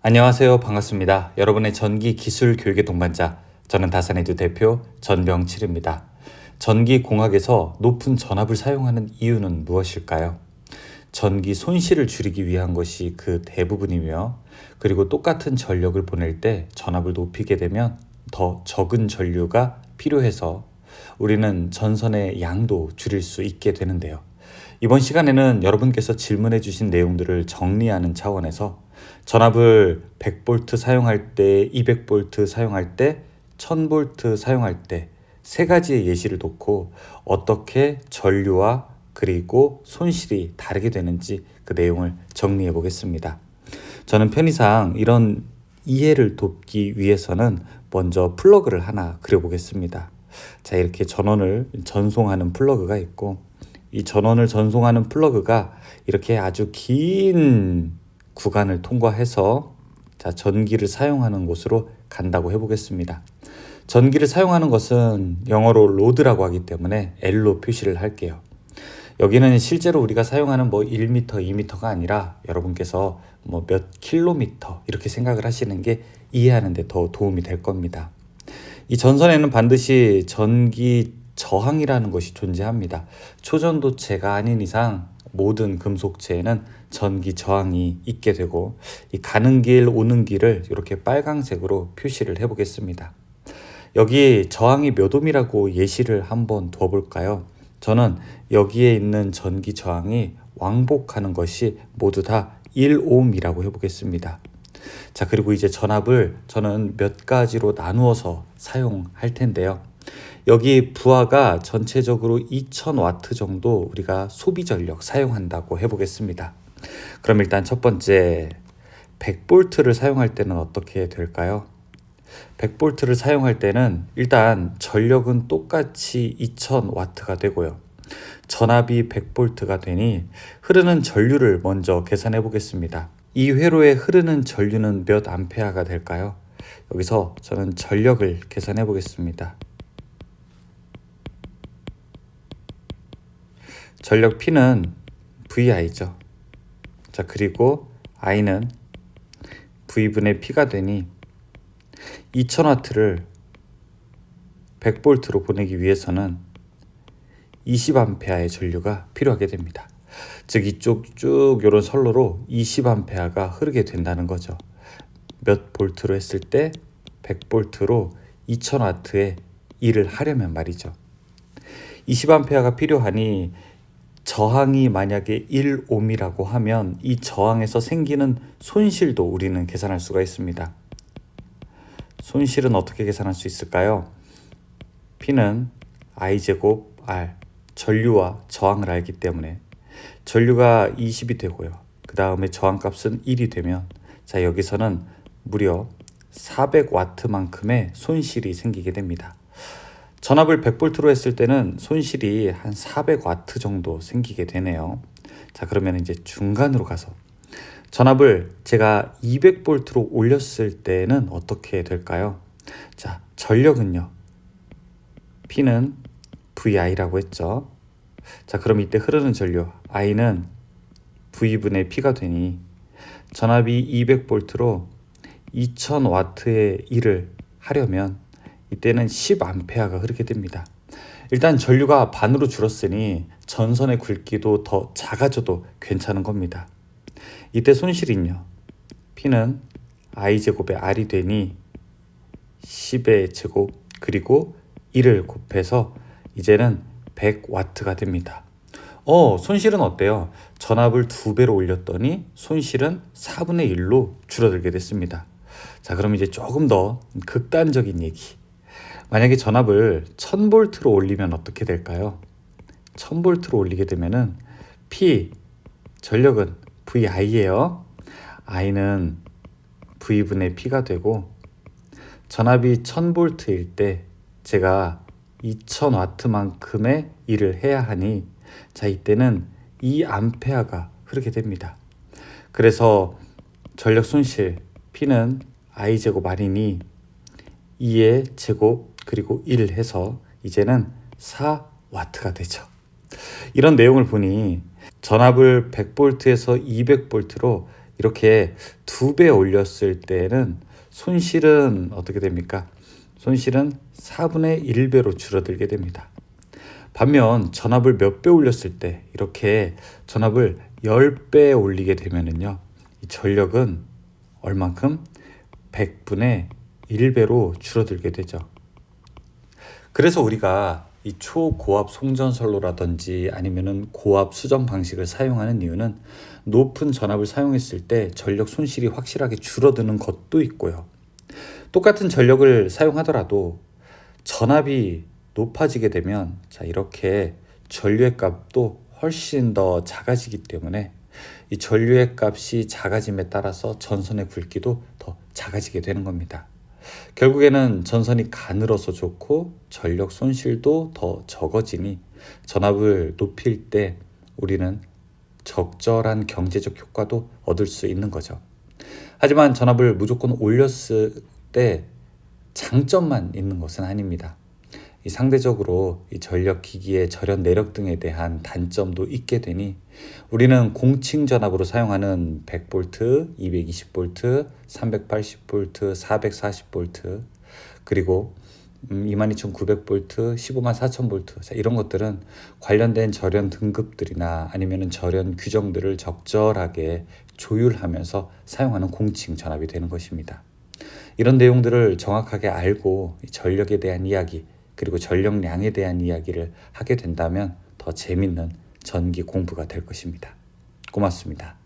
안녕하세요. 반갑습니다. 여러분의 전기 기술 교육의 동반자, 저는 다산에듀 대표 전병칠입니다. 전기공학에서 높은 전압을 사용하는 이유는 무엇일까요? 전기 손실을 줄이기 위한 것이 그 대부분이며, 그리고 똑같은 전력을 보낼 때 전압을 높이게 되면 더 적은 전류가 필요해서 우리는 전선의 양도 줄일 수 있게 되는데요. 이번 시간에는 여러분께서 질문해 주신 내용들을 정리하는 차원에서 전압을 100V 사용할 때, 200V 사용할 때, 1000V 사용할 때 세 가지의 예시를 놓고 어떻게 전류와 그리고 손실이 다르게 되는지 그 내용을 정리해 보겠습니다. 저는 편의상 이런 이해를 돕기 위해서는 먼저 플러그를 하나 그려보겠습니다. 자, 이렇게 전원을 전송하는 플러그가 있고, 이 전원을 전송하는 플러그가 이렇게 아주 긴 구간을 통과해서 전기를 사용하는 곳으로 간다고 해보겠습니다. 전기를 사용하는 것은 영어로 로드라고 하기 때문에 L로 표시를 할게요. 여기는 실제로 우리가 사용하는 1m, 2m가 아니라 여러분께서 몇 킬로미터 이렇게 생각을 하시는 게 이해하는 데 더 도움이 될 겁니다. 이 전선에는 반드시 전기 저항이라는 것이 존재합니다. 초전도체가 아닌 이상 모든 금속체에는 전기 저항이 있게 되고, 이 가는 길 오는 길을 이렇게 빨강색으로 표시를 해보겠습니다. 여기 저항이 몇 옴이라고 예시를 한번 두어볼까요? 저는 여기에 있는 전기 저항이 왕복하는 것이 모두 다 1옴이라고 해보겠습니다. 자, 그리고 이제 전압을 저는 몇 가지로 나누어서 사용할 텐데요. 여기 부하가 전체적으로 2000W 정도 우리가 소비 전력 사용한다고 해보겠습니다. 그럼 일단 첫 번째, 100V를 사용할 때는 어떻게 될까요? 100V를 사용할 때는 일단 전력은 똑같이 2000W가 되고요. 전압이 100V가 되니 흐르는 전류를 먼저 계산해 보겠습니다. 이 회로에 흐르는 전류는 몇 암페어가 될까요? 여기서 저는 전력을 계산해 보겠습니다. 전력 P는 VI죠. 자, 그리고 I는 V분의 P가 되니 2000W를 100V로 보내기 위해서는 20A의 전류가 필요하게 됩니다. 즉 이쪽 쭉 이런 선로로 20A가 흐르게 된다는 거죠. 몇 볼트로 했을 때 100V로 2000W의 일을 하려면 말이죠. 20A가 필요하니 저항이 만약에 1옴이라고 하면 이 저항에서 생기는 손실도 우리는 계산할 수가 있습니다. 손실은 어떻게 계산할 수 있을까요? P는 I제곱 R, 전류와 저항을 알기 때문에 전류가 20이 되고요. 그 다음에 저항값은 1이 되면, 자, 여기서는 무려 400W만큼의 손실이 생기게 됩니다. 전압을 100V로 했을 때는 손실이 한 400W 정도 생기게 되네요. 자, 그러면 이제 중간으로 가서 전압을 제가 200V로 올렸을 때는 어떻게 될까요? 자, 전력은요, P는 VI라고 했죠. 자, 그럼 이때 흐르는 전류 I는 V분의 P가 되니 전압이 200V로 2000W의 일을 하려면 이때는 10A가 흐르게 됩니다. 일단 전류가 반으로 줄었으니 전선의 굵기도 더 작아져도 괜찮은 겁니다. 이때 손실은요, P는 I제곱의 R이 되니 10의 제곱 그리고 1을 곱해서 이제는 100W가 됩니다. 손실은 어때요? 전압을 2배로 올렸더니 손실은 4분의 1로 줄어들게 됐습니다. 자, 그럼 이제 조금 더 극단적인 얘기. 만약에 전압을 1000V로 올리면 어떻게 될까요? 1000V로 올리게 되면은 P, 전력은 VI예요. I는 V분의 P가 되고, 전압이 1000V일 때 제가 2000W만큼의 일을 해야 하니, 자, 이때는 2A가 흐르게 됩니다. 그래서 전력 손실 P는 I제곱 R이니 2의 제곱 그리고 1 해서 이제는 4W가 되죠. 이런 내용을 보니 전압을 100V에서 200V로 이렇게 2배 올렸을 때는 손실은 어떻게 됩니까? 손실은 4분의 1배로 줄어들게 됩니다. 반면 전압을 몇 배 올렸을 때 이렇게 전압을 10배 올리게 되면은요, 이 전력은 얼만큼? 100분의 1배로 줄어들게 되죠. 그래서 우리가 이 초고압 송전선로라든지 아니면은 고압 수전 방식을 사용하는 이유는 높은 전압을 사용했을 때 전력 손실이 확실하게 줄어드는 것도 있고요. 똑같은 전력을 사용하더라도 전압이 높아지게 되면 이렇게 전류의 값도 훨씬 더 작아지기 때문에 이 전류의 값이 작아짐에 따라서 전선의 굵기도 더 작아지게 되는 겁니다. 결국에는 전선이 가늘어서 좋고 전력 손실도 더 적어지니 전압을 높일 때 우리는 적절한 경제적 효과도 얻을 수 있는 거죠. 하지만 전압을 무조건 올렸을 때 장점만 있는 것은 아닙니다. 이 상대적으로 이 전력 기기의 절연 내력 등에 대한 단점도 있게 되니 우리는 공칭 전압으로 사용하는 100V, 220V, 380V, 440V 그리고 22,900V, 154,000V 이런 것들은 관련된 절연 등급들이나 아니면 절연 규정들을 적절하게 조율하면서 사용하는 공칭 전압이 되는 것입니다. 이런 내용들을 정확하게 알고 전력에 대한 이야기 그리고 전력량에 대한 이야기를 하게 된다면 더 재밌는 전기 공부가 될 것입니다. 고맙습니다.